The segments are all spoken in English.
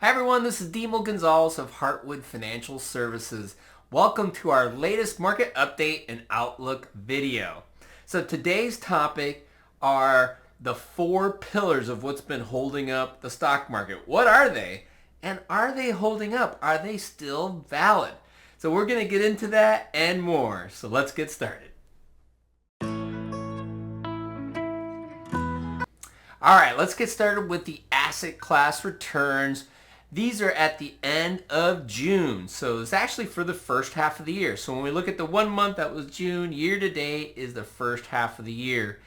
Hi everyone, this is Dimo Gonzalez of Heartwood Financial Services. Welcome to our latest market update and outlook video. So today's topic are the four pillars of what's been holding up the stock market. What are they? And are they holding up? Are they still valid? So we're going to get into that and more. So let's get started. All right, let's get started with the asset class returns. These are at the end of June, so it's actually for the first half of the year. So when we look at the 1 month, that was June. Year to date is the first half of the year.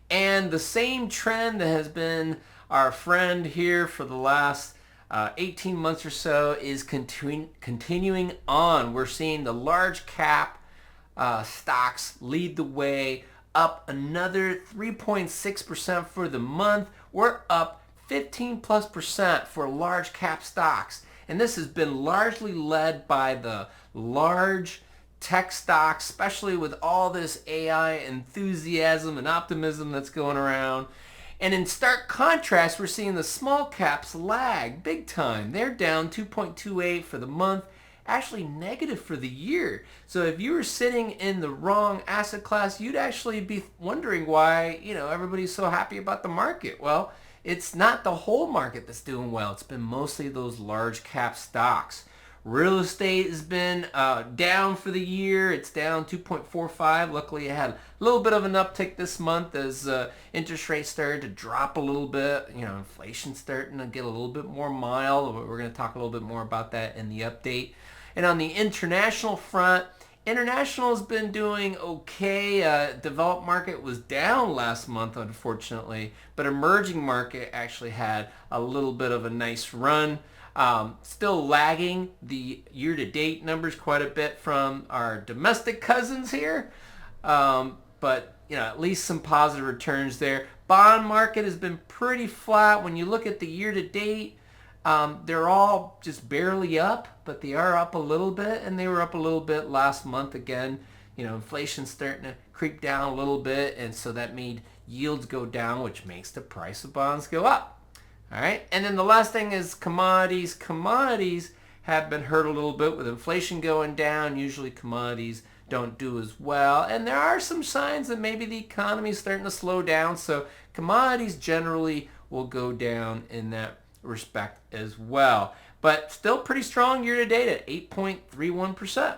And the same trend that has been our friend here for the last 18 months or so is continuing on. We're seeing the large cap stocks lead the way, up another 3.6% for the month. We're up 15+% for large cap stocks. And this has been largely led by the large tech stocks, especially with all this AI enthusiasm and optimism that's going around. And in stark contrast, we're seeing the small caps lag big time. They're down 2.28 for the month, actually negative for the year. So if you were sitting in the wrong asset class, you'd actually be wondering why, everybody's so happy about the market. Well, it's not the whole market that's doing well. It's been mostly those large cap stocks. Real estate has been down for the year. It's down 2.45. Luckily, it had a little bit of an uptick this month as interest rates started to drop a little bit. Inflation's starting to get a little bit more mild. We're going to talk a little bit more about that in the update. And on the international front, international has been doing okay. Developed market was down last month, unfortunately, but emerging market actually had a little bit of a nice run. Still lagging the year-to-date numbers quite a bit from our domestic cousins here, but at least some positive returns there. Bond market has been pretty flat. When you look at the year-to-date, they're all just barely up, but they are up a little bit, and they were up a little bit last month again. Inflation's starting to creep down a little bit, and so that made yields go down, which makes the price of bonds go up. All right, and then the last thing is commodities. Commodities have been hurt a little bit with inflation going down. Usually commodities don't do as well, and there are some signs that maybe the economy is starting to slow down, so commodities generally will go down in that respect as well. But still pretty strong year to date at 8.31%.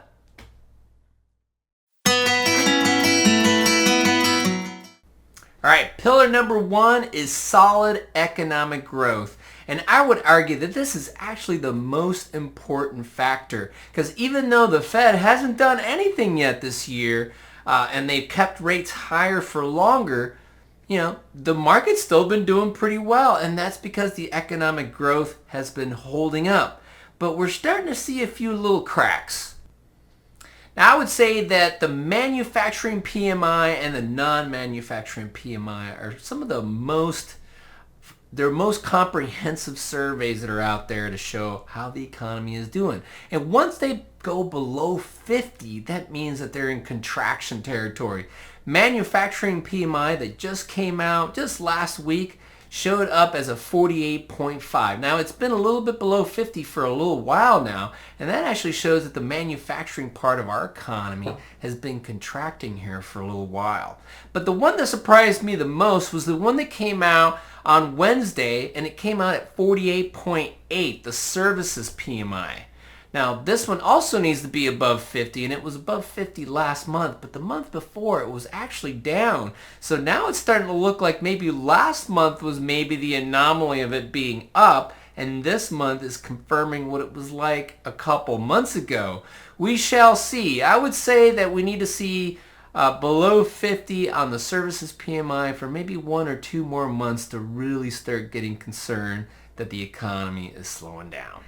All right, pillar number one is solid economic growth. And I would argue that this is actually the most important factor, because even though the Fed hasn't done anything yet this year, and they've kept rates higher for longer, the market's still been doing pretty well, and that's because the economic growth has been holding up. But we're starting to see a few little cracks. Now, I would say that the manufacturing PMI and the non-manufacturing PMI are some of the most comprehensive surveys that are out there to show how the economy is doing. And once they go below 50, that means that they're in contraction territory. Manufacturing PMI that just came out just last week showed up as a 48.5. Now, it's been a little bit below 50 for a little while now, and that actually shows that the manufacturing part of our economy has been contracting here for a little while. But the one that surprised me the most was the one that came out on Wednesday, and it came out at 48.8, the services PMI. Now, this one also needs to be above 50, and it was above 50 last month, but the month before it was actually down. So now it's starting to look like maybe last month was maybe the anomaly of it being up, and this month is confirming what it was like a couple months ago. We shall see. I would say that we need to see below 50 on the services PMI for maybe 1 or 2 more months to really start getting concerned that the economy is slowing down.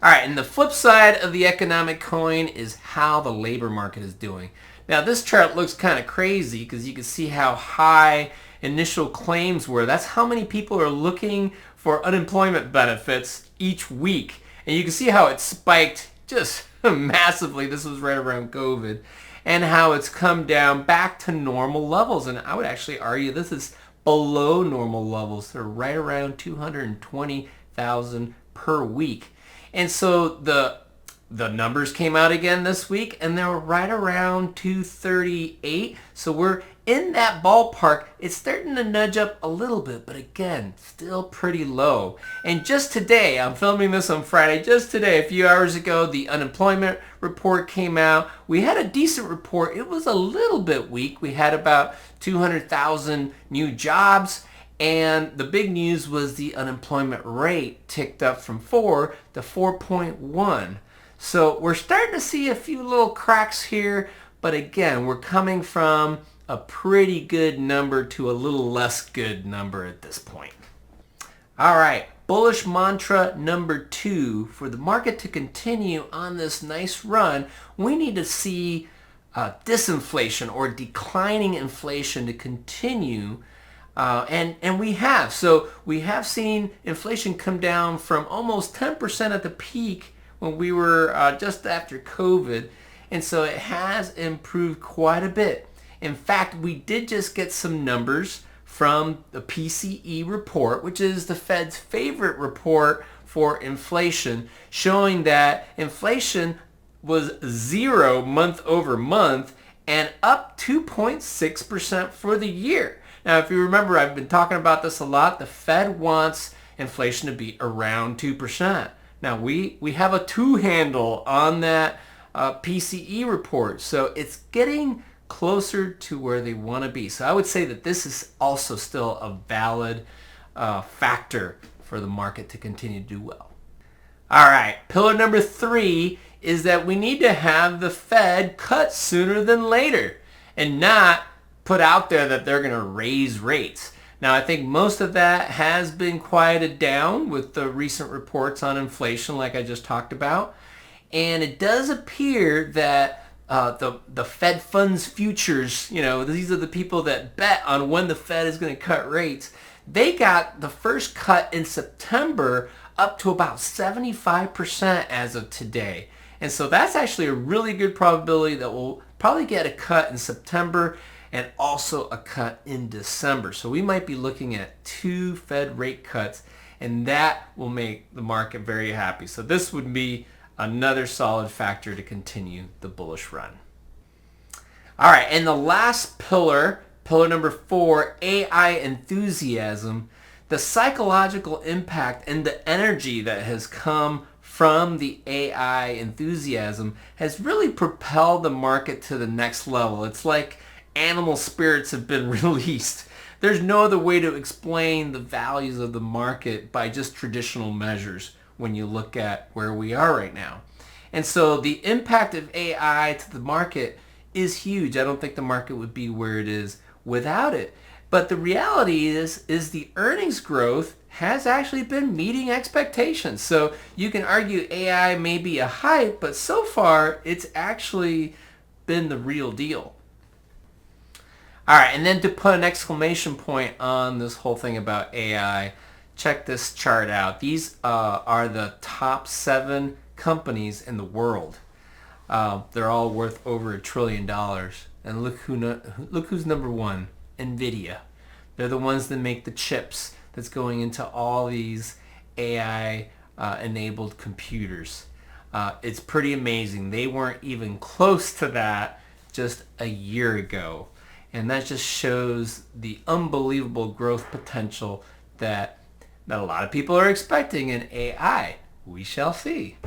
All right, and the flip side of the economic coin is how the labor market is doing. Now, this chart looks kind of crazy because you can see how high initial claims were. That's how many people are looking for unemployment benefits each week. And you can see how it spiked just massively. This was right around COVID. And how it's come down back to normal levels. And I would actually argue this is below normal levels. They're right around 220,000 per week. And so the numbers came out again this week, and they were right around 238. So we're in that ballpark. It's starting to nudge up a little bit, but again, still pretty low. And just today, I'm filming this on Friday, just today, a few hours ago, the unemployment report came out. We had a decent report. It was a little bit weak. We had about 200,000 new jobs. And the big news was the unemployment rate ticked up from 4 to 4.1. So we're starting to see a few little cracks here, but again, we're coming from a pretty good number to a little less good number at this point. All right, bullish mantra number 2. For the market to continue on this nice run, we need to see disinflation or declining inflation to continue. And we have. So we have seen inflation come down from almost 10% at the peak when we were just after COVID. And so it has improved quite a bit. In fact, we did just get some numbers from the PCE report, which is the Fed's favorite report for inflation, showing that inflation was 0 month over month and up 2.6% for the year. Now, if you remember, I've been talking about this a lot. The Fed wants inflation to be around 2%. Now, we have a 2 handle on that PCE report, so it's getting closer to where they want to be. So I would say that this is also still a valid factor for the market to continue to do well. All right, pillar number 3 is that we need to have the Fed cut sooner than later and not put out there that they're going to raise rates. Now, I think most of that has been quieted down with the recent reports on inflation like I just talked about. And it does appear that the Fed funds futures, these are the people that bet on when the Fed is going to cut rates. They got the first cut in September up to about 75% as of today. And so that's actually a really good probability that we'll probably get a cut in September and also a cut in December. So we might be looking at 2 Fed rate cuts, and that will make the market very happy. So this would be another solid factor to continue the bullish run. All right, and the last pillar number 4, AI enthusiasm. The psychological impact and the energy that has come from the AI enthusiasm has really propelled the market to the next level. It's like animal spirits have been released. There's no other way to explain the values of the market by just traditional measures when you look at where we are right now. And so the impact of AI to the market is huge. I don't think the market would be where it is without it. But the reality is the earnings growth has actually been meeting expectations. So you can argue AI may be a hype, but so far it's actually been the real deal. All right, and then to put an exclamation point on this whole thing about AI, check this chart out. These are the top 7 companies in the world. They're all worth over $1 trillion. And look who's number 1, NVIDIA. They're the ones that make the chips that's going into all these AI enabled computers. It's pretty amazing. They weren't even close to that just a year ago. And that just shows the unbelievable growth potential that a lot of people are expecting in AI. We shall see.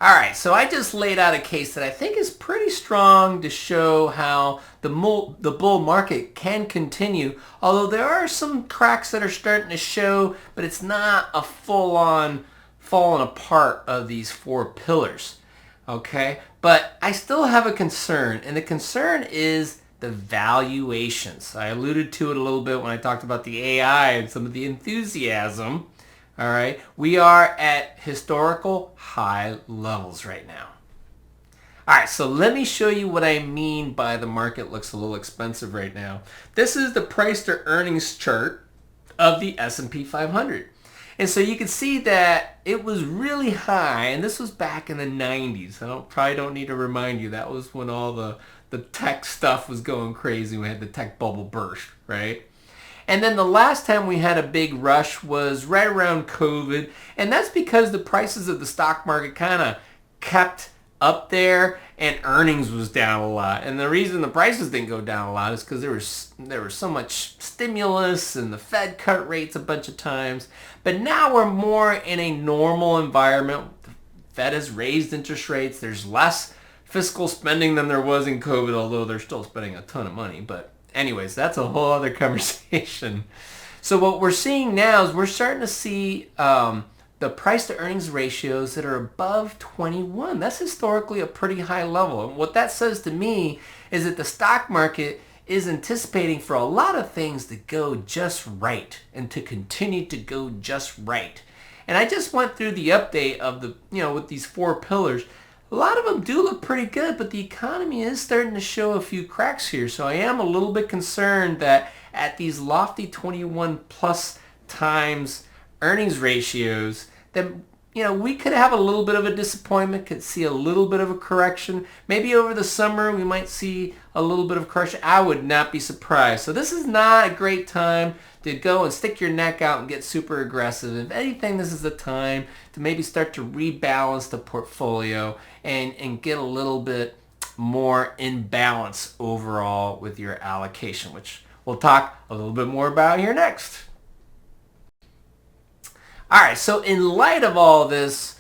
All right, so I just laid out a case that I think is pretty strong to show how the bull market can continue, although there are some cracks that are starting to show, but it's not a full-on falling apart of these 4 pillars, okay? But I still have a concern, and the concern is the valuations. I alluded to it a little bit when I talked about the AI and some of the enthusiasm. All right, we are at historical high levels right now. All right, so let me show you what I mean by the market looks a little expensive right now. This is the price to earnings chart of the S&P 500. And so you can see that it was really high, and this was back in the 90s. Probably don't need to remind you, that was when all the tech stuff was going crazy. We had the tech bubble burst, right? And then the last time we had a big rush was right around COVID, and that's because the prices of the stock market kind of kept up there and earnings was down a lot. And the reason the prices didn't go down a lot is because there was so much stimulus and the Fed cut rates a bunch of times. But now we're more in a normal environment. The Fed has raised interest rates. There's less fiscal spending than there was in COVID, although they're still spending a ton of money. But anyways, that's a whole other conversation. So what we're seeing now is we're starting to see the price to earnings ratios that are above 21. That's historically a pretty high level. And what that says to me is that the stock market is anticipating for a lot of things to go just right and to continue to go just right. And I just went through the update of the, with these 4 pillars. A lot of them do look pretty good, but the economy is starting to show a few cracks here. So I am a little bit concerned that at these lofty 21 plus times earnings ratios, that we could have a little bit of a disappointment, could see a little bit of a correction. Maybe over the summer we might see a little bit of correction. I would not be surprised. So this is not a great time to go and stick your neck out and get super aggressive. If anything, this is the time to maybe start to rebalance the portfolio and get a little bit more in balance overall with your allocation, which we'll talk a little bit more about here next. All right, so in light of all this,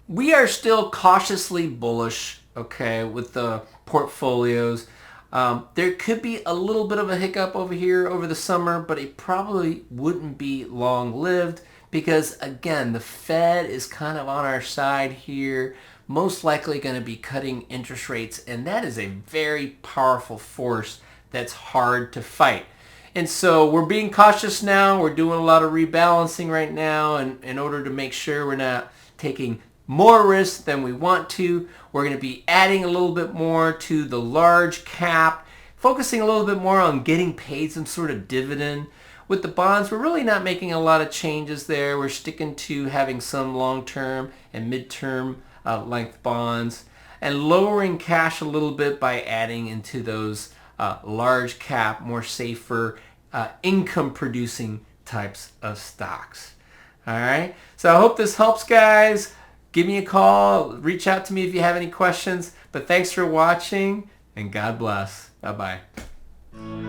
we are still cautiously bullish, okay, with the portfolios. There could be a little bit of a hiccup over here over the summer, but it probably wouldn't be long-lived because, again, the Fed is kind of on our side here, most likely going to be cutting interest rates, and that is a very powerful force that's hard to fight. And so we're being cautious now. We're doing a lot of rebalancing right now in order to make sure we're not taking more risk than we want to. We're going to be adding a little bit more to the large cap, focusing a little bit more on getting paid some sort of dividend. With the bonds, we're really not making a lot of changes there. We're sticking to having some long-term and mid-term length bonds and lowering cash a little bit by adding into those large cap, more safer, income producing types of stocks. All right. So I hope this helps, guys. Give me a call. Reach out to me if you have any questions. But thanks for watching, and God bless. Bye-bye.